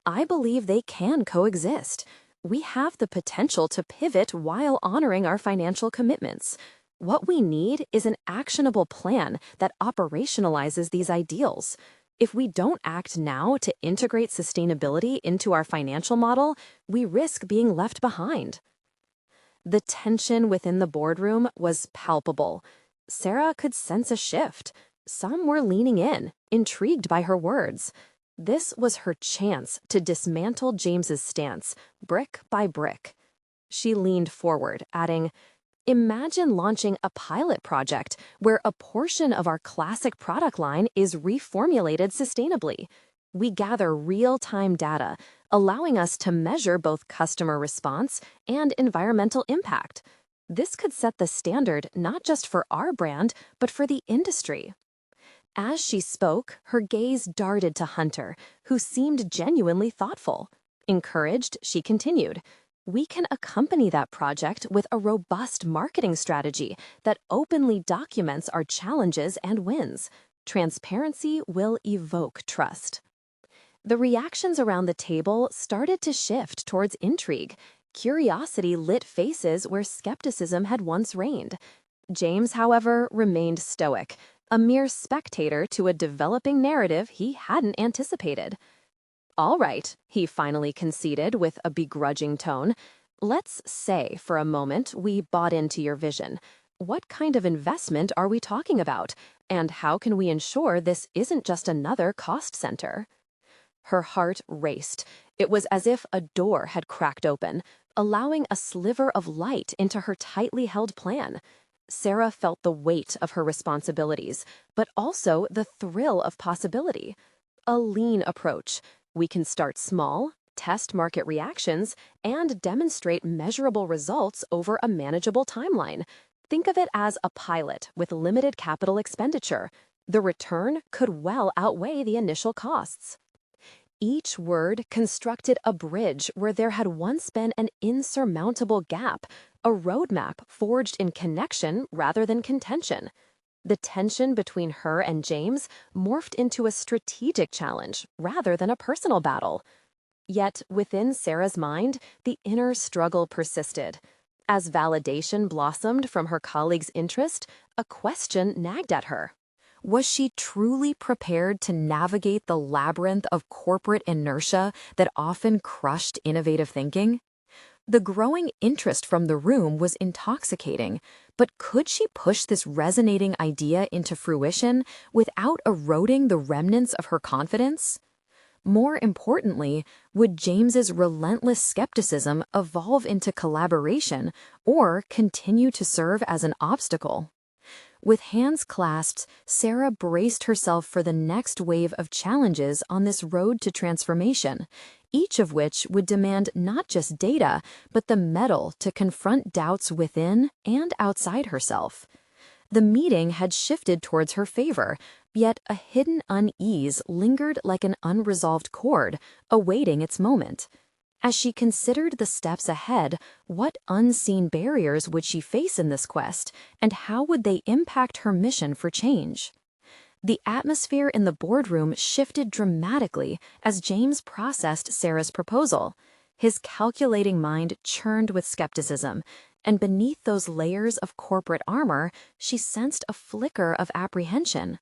"I believe they can coexist. We have the potential to pivot while honoring our financial commitments. What we need is an actionable plan that operationalizes these ideals. If we don't act now to integrate sustainability into our financial model, we risk being left behind." The tension within the boardroom was palpable. Sarah could sense a shift. Some were leaning in, intrigued by her words. This was her chance to dismantle James's stance, brick by brick. She leaned forward, adding, Imagine launching a pilot project where a portion of our classic product line is reformulated sustainably. We gather real-time data, allowing us to measure both customer response and environmental impact. This could set the standard not just for our brand, but for the industry. As she spoke, her gaze darted to Hunter, who seemed genuinely thoughtful. Encouraged, she continued, "We can accompany that project with a robust marketing strategy that openly documents our challenges and wins. Transparency will evoke trust." The reactions around the table started to shift towards intrigue. Curiosity lit faces where skepticism had once reigned. James, however, remained stoic, a mere spectator to a developing narrative he hadn't anticipated. "All right," he finally conceded with a begrudging tone. "Let's say for a moment we bought into your vision. What kind of investment are we talking about? And how can we ensure this isn't just another cost center?" Her heart raced. It was as if a door had cracked open, allowing a sliver of light into her tightly held plan. Sarah felt the weight of her responsibilities, but also the thrill of possibility. A lean approach. We can start small, test market reactions, and demonstrate measurable results over a manageable timeline. Think of it as a pilot with limited capital expenditure. The return could well outweigh the initial costs. Each word constructed a bridge where there had once been an insurmountable gap, a roadmap forged in connection rather than contention. The tension between her and James morphed into a strategic challenge rather than a personal battle. Yet, within Sarah's mind, the inner struggle persisted. As validation blossomed from her colleague's interest, a question nagged at her. Was she truly prepared to navigate the labyrinth of corporate inertia that often crushed innovative thinking? The growing interest from the room was intoxicating, but could she push this resonating idea into fruition without eroding the remnants of her confidence? More importantly, would James's relentless skepticism evolve into collaboration or continue to serve as an obstacle? With hands clasped, Sarah braced herself for the next wave of challenges on this road to transformation, each of which would demand not just data, but the mettle to confront doubts within and outside herself. The meeting had shifted towards her favor, yet a hidden unease lingered like an unresolved chord, awaiting its moment. As she considered the steps ahead, what unseen barriers would she face in this quest, and how would they impact her mission for change? The atmosphere in the boardroom shifted dramatically as James processed Sarah's proposal. His calculating mind churned with skepticism, and beneath those layers of corporate armor, she sensed a flicker of apprehension.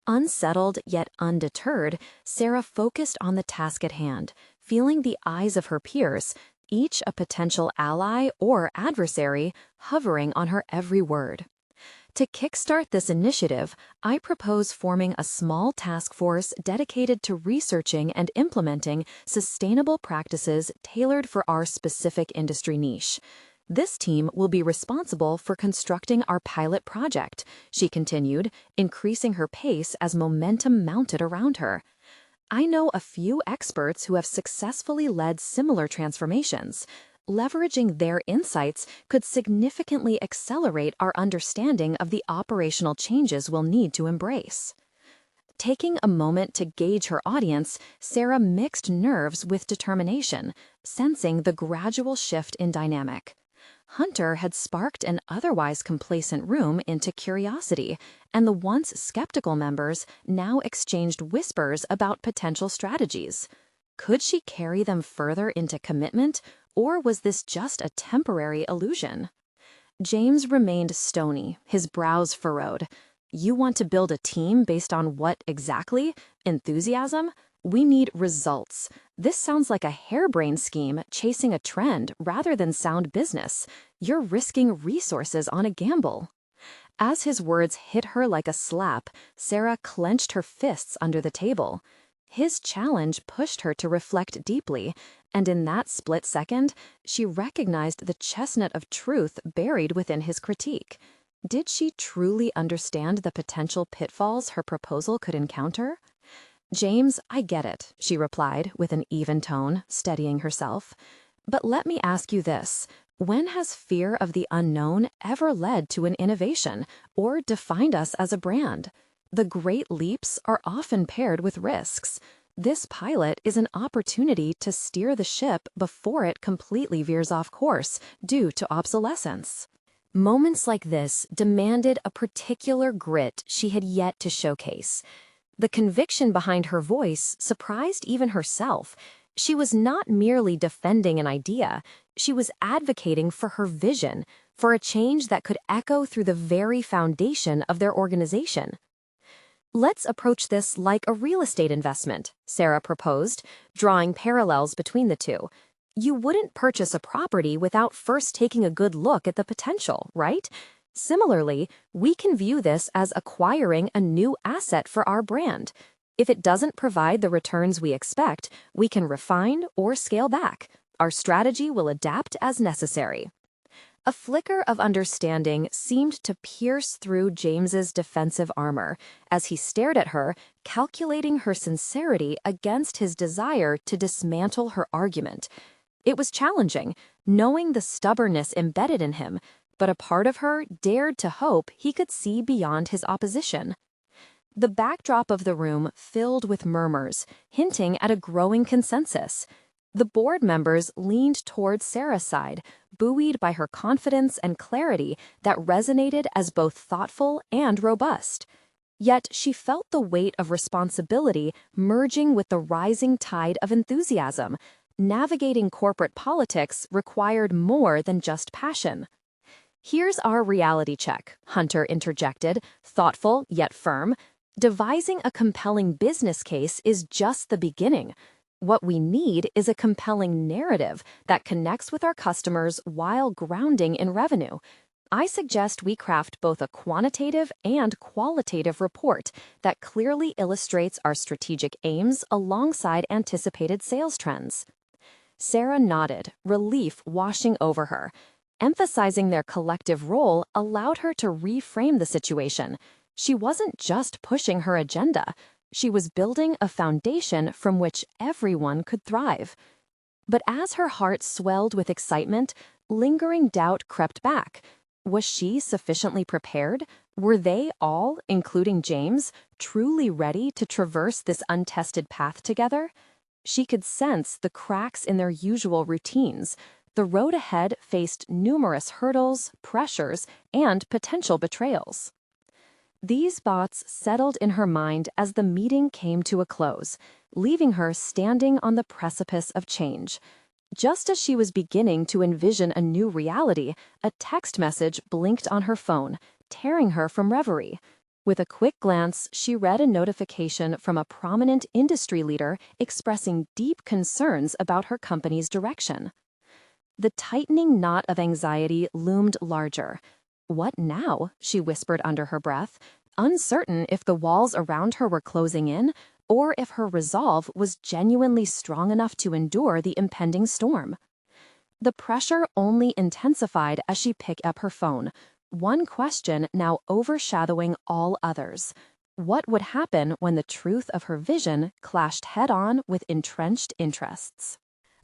Unsettled yet undeterred, Sarah focused on the task at hand, feeling the eyes of her peers, each a potential ally or adversary, hovering on her every word. To kickstart this initiative, I propose forming a small task force dedicated to researching and implementing sustainable practices tailored for our specific industry niche. This team will be responsible for constructing our pilot project, she continued, increasing her pace as momentum mounted around her. I know a few experts who have successfully led similar transformations. Leveraging their insights could significantly accelerate our understanding of the operational changes we'll need to embrace. Taking a moment to gauge her audience, Sarah mixed nerves with determination, sensing the gradual shift in dynamic. Hunter had sparked an otherwise complacent room into curiosity, and the once skeptical members now exchanged whispers about potential strategies. Could she carry them further into commitment, or was this just a temporary illusion? James remained stony, his brows furrowed. "You want to build a team based on what exactly? Enthusiasm? We need results. This sounds like a harebrained scheme chasing a trend rather than sound business. You're risking resources on a gamble." As his words hit her like a slap, Sarah clenched her fists under the table. His challenge pushed her to reflect deeply, and in that split second, she recognized the chestnut of truth buried within his critique. Did she truly understand the potential pitfalls her proposal could encounter? "James, I get it," she replied with an even tone, steadying herself. "But let me ask you this. When has fear of the unknown ever led to an innovation or defined us as a brand? The great leaps are often paired with risks. This pilot is an opportunity to steer the ship before it completely veers off course due to obsolescence." Moments like this demanded a particular grit she had yet to showcase. The conviction behind her voice surprised even herself. She was not merely defending an idea, she was advocating for her vision, for a change that could echo through the very foundation of their organization. "Let's approach this like a real estate investment," Sarah proposed, drawing parallels between the two. "You wouldn't purchase a property without first taking a good look at the potential, right? Similarly, we can view this as acquiring a new asset for our brand. If it doesn't provide the returns we expect, we can refine or scale back. Our strategy will adapt as necessary." A flicker of understanding seemed to pierce through James's defensive armor as he stared at her, calculating her sincerity against his desire to dismantle her argument. It was challenging, knowing the stubbornness embedded in him, but a part of her dared to hope he could see beyond his opposition. The backdrop of the room filled with murmurs, hinting at a growing consensus. The board members leaned toward Sarah's side, buoyed by her confidence and clarity that resonated as both thoughtful and robust. Yet she felt the weight of responsibility merging with the rising tide of enthusiasm. Navigating corporate politics required more than just passion. "Here's our reality check," Hunter interjected, thoughtful yet firm. "Devising a compelling business case is just the beginning. What we need is a compelling narrative that connects with our customers while grounding in revenue. I suggest we craft both a quantitative and qualitative report that clearly illustrates our strategic aims alongside anticipated sales trends." Sarah nodded, relief washing over her. Emphasizing their collective role allowed her to reframe the situation. She wasn't just pushing her agenda, she was building a foundation from which everyone could thrive. But as her heart swelled with excitement, lingering doubt crept back. Was she sufficiently prepared? Were they all, including James, truly ready to traverse this untested path together? She could sense the cracks in their usual routines. The road ahead faced numerous hurdles, pressures, and potential betrayals. These thoughts settled in her mind as the meeting came to a close, leaving her standing on the precipice of change. Just as she was beginning to envision a new reality, a text message blinked on her phone, tearing her from reverie. With a quick glance, she read a notification from a prominent industry leader expressing deep concerns about her company's direction. The tightening knot of anxiety loomed larger. "What now?" she whispered under her breath, uncertain if the walls around her were closing in or if her resolve was genuinely strong enough to endure the impending storm. The pressure only intensified as she picked up her phone, one question now overshadowing all others. What would happen when the truth of her vision clashed head-on with entrenched interests?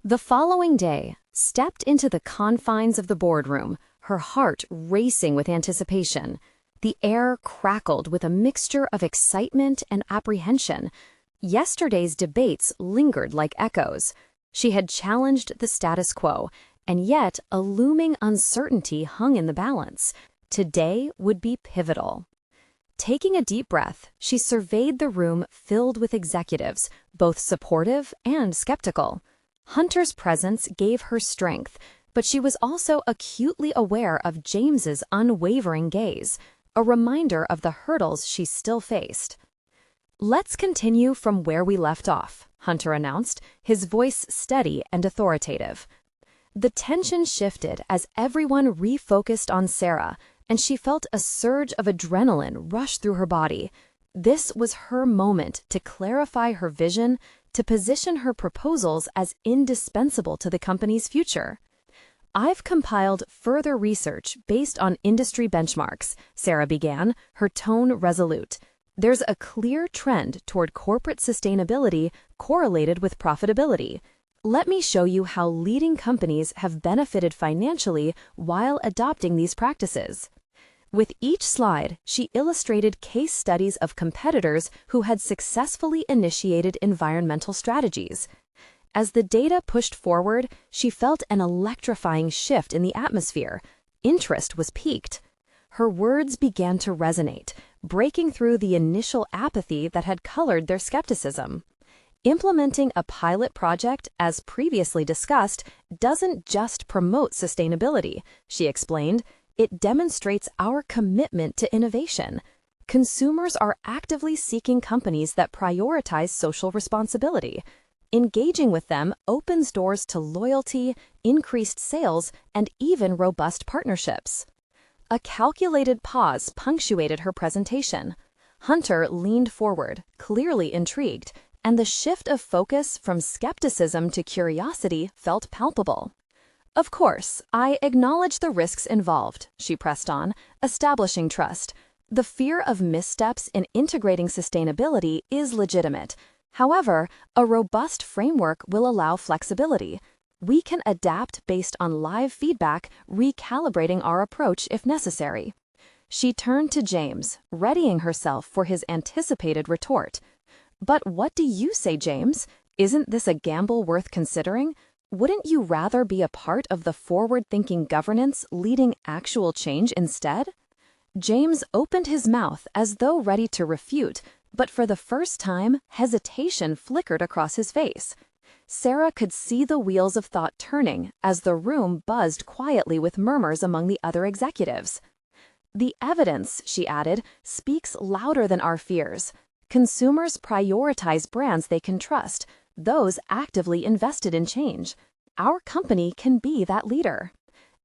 The following day, stepped into the confines of the boardroom, her heart racing with anticipation. The air crackled with a mixture of excitement and apprehension. Yesterday's debates lingered like echoes. She had challenged the status quo, and yet a looming uncertainty hung in the balance. Today would be pivotal. Taking a deep breath, she surveyed the room filled with executives, both supportive and skeptical. Hunter's presence gave her strength, but she was also acutely aware of James's unwavering gaze, a reminder of the hurdles she still faced. "Let's continue from where we left off," Hunter announced, his voice steady and authoritative. The tension shifted as everyone refocused on Sarah, and she felt a surge of adrenaline rush through her body. This was her moment to clarify her vision, to position her proposals as indispensable to the company's future. "I've compiled further research based on industry benchmarks," Sarah began, her tone resolute. "There's a clear trend toward corporate sustainability correlated with profitability. Let me show you how leading companies have benefited financially while adopting these practices." With each slide, she illustrated case studies of competitors who had successfully initiated environmental strategies. As the data pushed forward, she felt an electrifying shift in the atmosphere. Interest was piqued. Her words began to resonate, breaking through the initial apathy that had colored their skepticism. Implementing a pilot project, as previously discussed, doesn't just promote sustainability, she explained. It demonstrates our commitment to innovation. Consumers are actively seeking companies that prioritize social responsibility. Engaging with them opens doors to loyalty, increased sales, and even robust partnerships. A calculated pause punctuated her presentation. Hunter leaned forward, clearly intrigued, and the shift of focus from skepticism to curiosity felt palpable. "Of course, I acknowledge the risks involved," she pressed on, establishing trust. "The fear of missteps in integrating sustainability is legitimate. However, a robust framework will allow flexibility. We can adapt based on live feedback, recalibrating our approach if necessary." She turned to James, readying herself for his anticipated retort. "But what do you say, James? Isn't this a gamble worth considering? Wouldn't you rather be a part of the forward-thinking governance leading actual change instead?" James opened his mouth as though ready to refute, but for the first time, hesitation flickered across his face. Sarah could see the wheels of thought turning as the room buzzed quietly with murmurs among the other executives. "The evidence," she added, "speaks louder than our fears. Consumers prioritize brands they can trust, those actively invested in change. Our company can be that leader."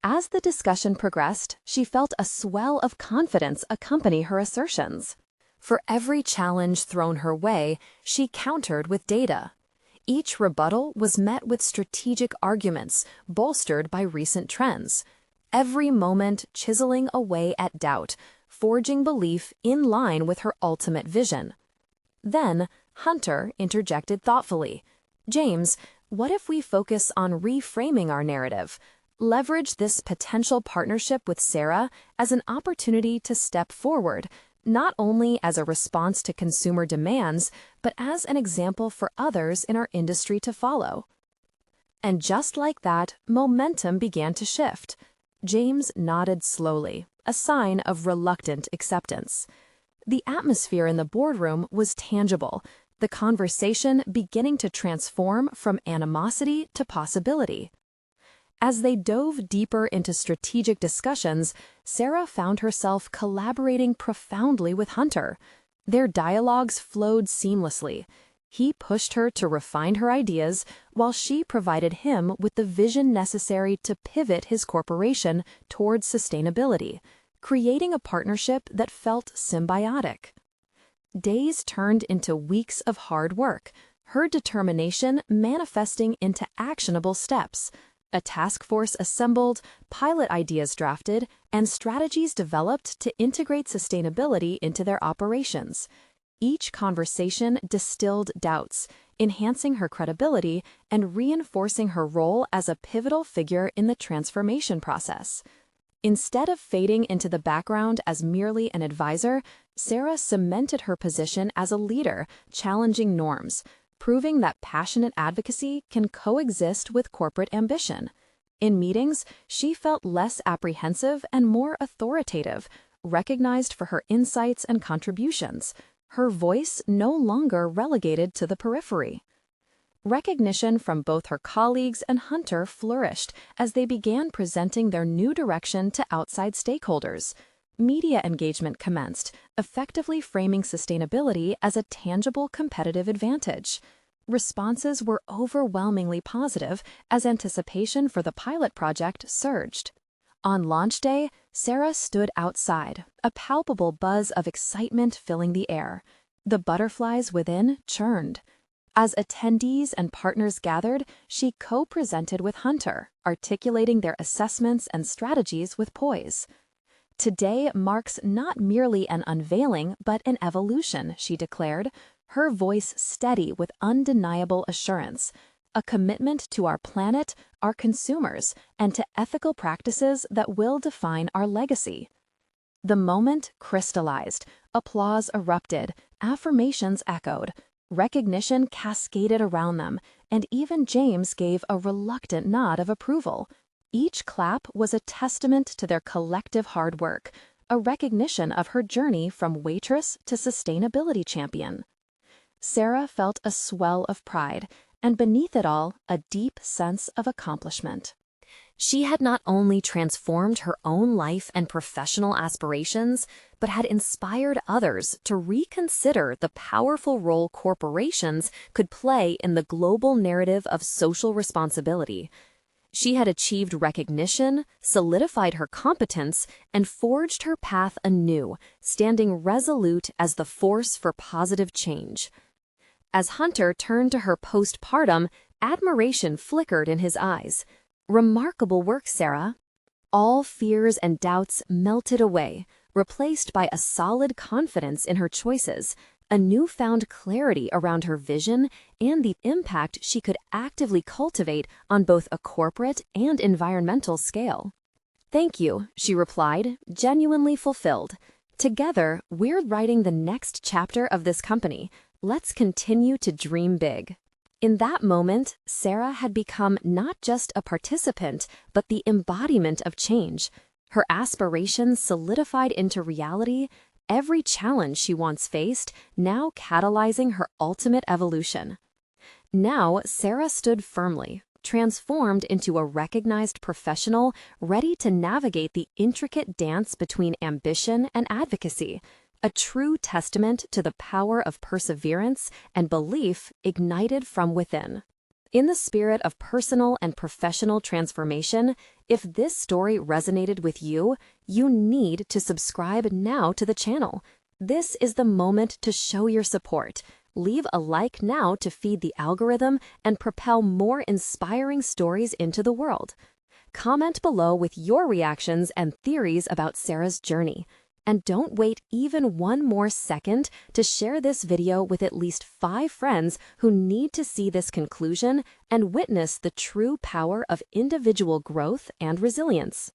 As the discussion progressed, she felt a swell of confidence accompany her assertions. For every challenge thrown her way, she countered with data. Each rebuttal was met with strategic arguments, bolstered by recent trends. Every moment chiseling away at doubt, forging belief in line with her ultimate vision. Then, Hunter interjected thoughtfully. "James, what if we focus on reframing our narrative? Leverage this potential partnership with Sarah as an opportunity to step forward, not only as a response to consumer demands, but as an example for others in our industry to follow." And just like that, momentum began to shift. James nodded slowly, a sign of reluctant acceptance. The atmosphere in the boardroom was tangible, the conversation beginning to transform from animosity to possibility. As they dove deeper into strategic discussions, Sarah found herself collaborating profoundly with Hunter. Their dialogues flowed seamlessly. He pushed her to refine her ideas, while she provided him with the vision necessary to pivot his corporation towards sustainability, creating a partnership that felt symbiotic. Days turned into weeks of hard work, her determination manifesting into actionable steps. A task force assembled, pilot ideas drafted, and strategies developed to integrate sustainability into their operations. Each conversation distilled doubts, enhancing her credibility and reinforcing her role as a pivotal figure in the transformation process. Instead of fading into the background as merely an advisor, Sarah cemented her position as a leader, challenging norms, proving that passionate advocacy can coexist with corporate ambition. In meetings, she felt less apprehensive and more authoritative, recognized for her insights and contributions, her voice no longer relegated to the periphery. Recognition from both her colleagues and Hunter flourished as they began presenting their new direction to outside stakeholders. Media engagement commenced, effectively framing sustainability as a tangible competitive advantage. Responses were overwhelmingly positive as anticipation for the pilot project surged. On launch day, Sarah stood outside, a palpable buzz of excitement filling the air. The butterflies within churned. As attendees and partners gathered, she co-presented with Hunter, articulating their assessments and strategies with poise. Today marks not merely an unveiling, but an evolution, she declared, her voice steady with undeniable assurance. A commitment to our planet, our consumers, and to ethical practices that will define our legacy. The moment crystallized, applause erupted, affirmations echoed, recognition cascaded around them, and even James gave a reluctant nod of approval. Each clap was a testament to their collective hard work, a recognition of her journey from waitress to sustainability champion. Sarah felt a swell of pride, and beneath it all, a deep sense of accomplishment. She had not only transformed her own life and professional aspirations, but had inspired others to reconsider the powerful role corporations could play in the global narrative of social responsibility. She had achieved recognition, solidified her competence, and forged her path anew, standing resolute as the force for positive change. As Hunter turned to her postpartum, admiration flickered in his eyes. "Remarkable work, Sarah." All fears and doubts melted away, replaced by a solid confidence in her choices, a newfound clarity around her vision, and the impact she could actively cultivate on both a corporate and environmental scale. "Thank you," she replied, genuinely fulfilled. "Together, we're writing the next chapter of this company. Let's continue to dream big." In that moment, Sarah had become not just a participant, but the embodiment of change. Her aspirations solidified into reality, every challenge she once faced now catalyzing her ultimate evolution. Now, Sarah stood firmly, transformed into a recognized professional ready to navigate the intricate dance between ambition and advocacy. A true testament to the power of perseverance and belief ignited from within. In the spirit of personal and professional transformation, if this story resonated with you, you need to subscribe now to the channel. This is the moment to show your support. Leave a like now to feed the algorithm and propel more inspiring stories into the world. Comment below with your reactions and theories about Sarah's journey. And don't wait even one more second to share this video with at least 5 friends who need to see this conclusion and witness the true power of individual growth and resilience.